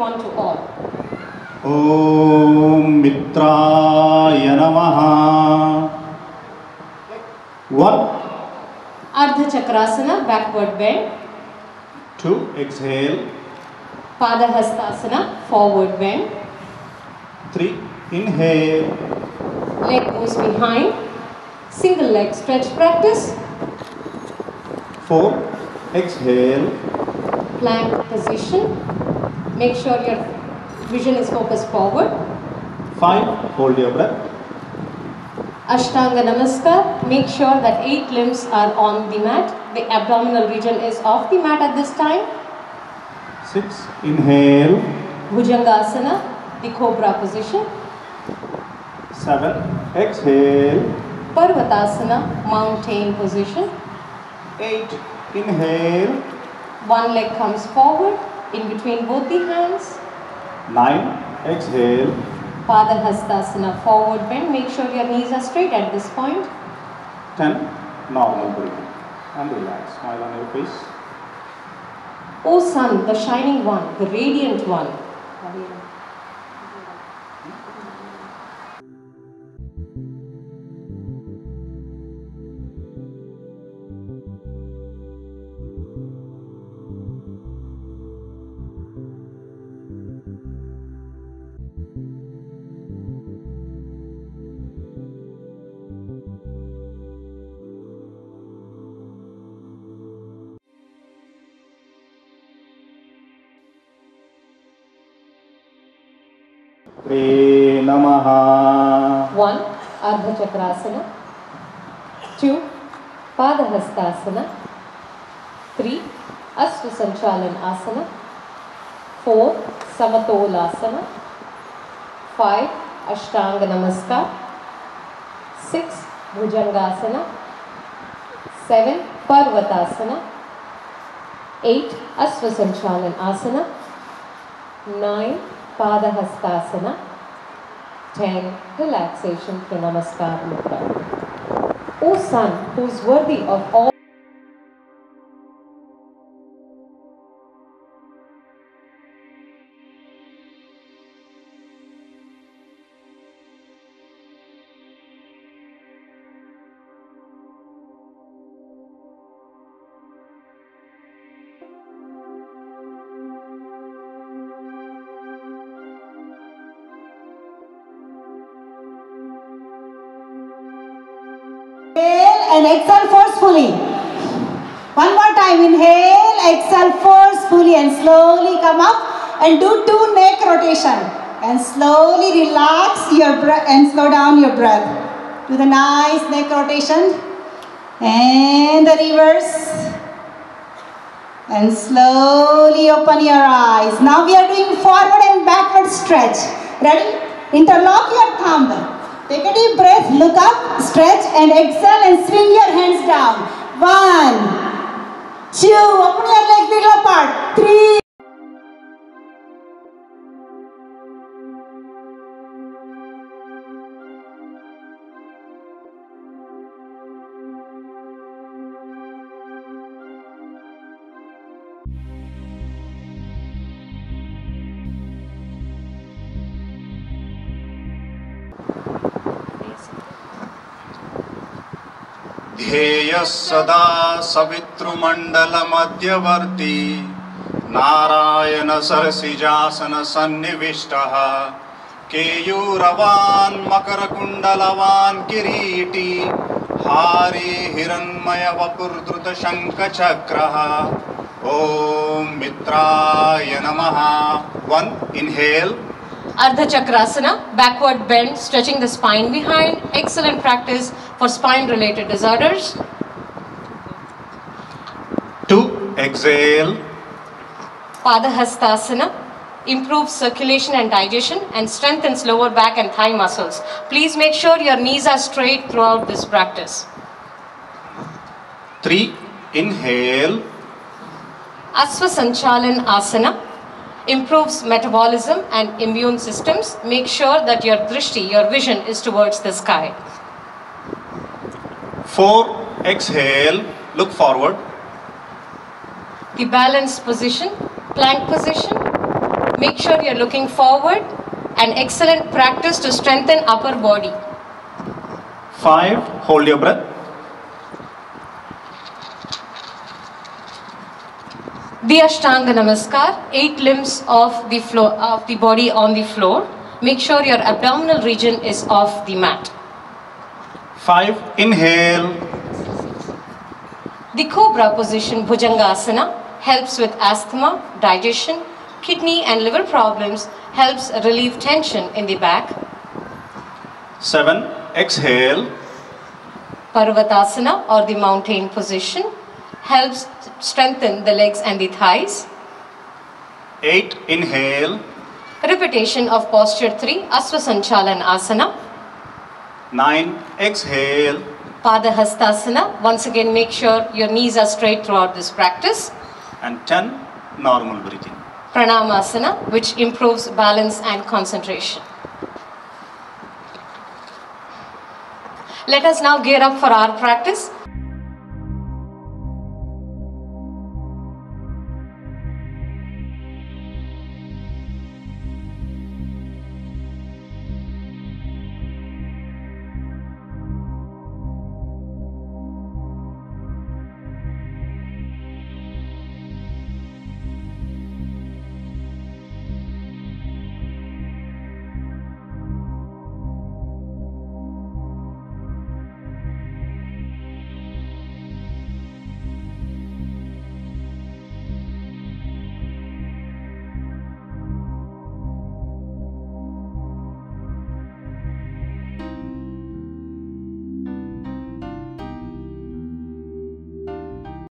one to all. Om Mitraya Namaha. 1. Ardha Chakrasana, backward bend. 2. Exhale. Pada Hastasana, forward bend. 3. Inhale. Leg goes behind. Single leg stretch practice. 4. Exhale. Plank position. Make sure your vision is focused forward. 5. Hold your breath. Ashtanga Namaskar. Make sure that 8 limbs are on the mat. The abdominal region is off the mat at this time. 6. Inhale. Bhujangasana, the cobra position. 7. Exhale. Parvatasana, mountain position. 8. Inhale. One leg comes forward, in between both the hands. 9. Exhale. Pada Hastasana, forward bend. Make sure your knees are straight at this point. 10. Normal breathing. And relax. Smile on your face. O Sun, the shining one, the radiant one. Pre Namaha. 1. Ardha Chakrasana. 2. Pada Hastasana. 3. Ashwa Sanchalan Asana. 4. Samatolasana. 5. Ashtanga Namaskar. 6. Bhujangasana. 7. Parvatasana. 8. Ashwa Sanchalan Asana. 9. Pada Hastasana. 10. Relaxation through Namaskar Mudra. O Sun, who is worthy of all and exhale forcefully. One more time. Inhale, exhale forcefully and slowly come up and do 2 neck rotation. And slowly relax your breath and slow down your breath. Do the nice neck rotation. And the reverse. And slowly open your eyes. Now we are doing forward and backward stretch. Ready? Interlock your thumb. Take a deep breath, look up, stretch and exhale and swing your hands down. 1, 2, open your legs little apart. 3. ध्येयः सदा सवितृमण्डल मध्यवर्ती नारायण सरसिजासन सन्निविष्टः केयूरवान् मकरकुण्डलवान् किरीटी हारी हिरण्मय वपुर्धृत शङ्खचक्रः ॐ मित्राय नमः 1 Inhale. Ardha Chakrasana, backward bend, stretching the spine behind. Excellent practice for spine related disorders. 2 Exhale. Pada Hastasana improves circulation and digestion and strengthens lower back and thigh muscles. Please make sure your knees are straight throughout this practice. 3 Inhale. Ashwa Sanchalan Asana improves metabolism and immune systems. Make sure that your drishti, your vision, is towards the sky. 4 Exhale. Look forward. The balanced position, plank position. Make sure you're looking forward. An excellent practice to strengthen upper body. 5, hold your breath. The Ashtanga Namaskar, 8 limbs of the floor, of the body on the floor. Make sure your abdominal region is off the mat. 5, inhale. The Cobra position, Bhujangasana, helps with asthma, digestion, kidney and liver problems, helps relieve tension in the back. 7, exhale. Parvatasana or the mountain position helps strengthen the legs and the thighs. 8, inhale. Repetition of posture 3, Asvasanchalan Asana. 9, exhale. Padahastasana. Once again, make sure your knees are straight throughout this practice. And 10, normal breathing. Pranamasana, which improves balance and concentration. Let us now gear up for our practice.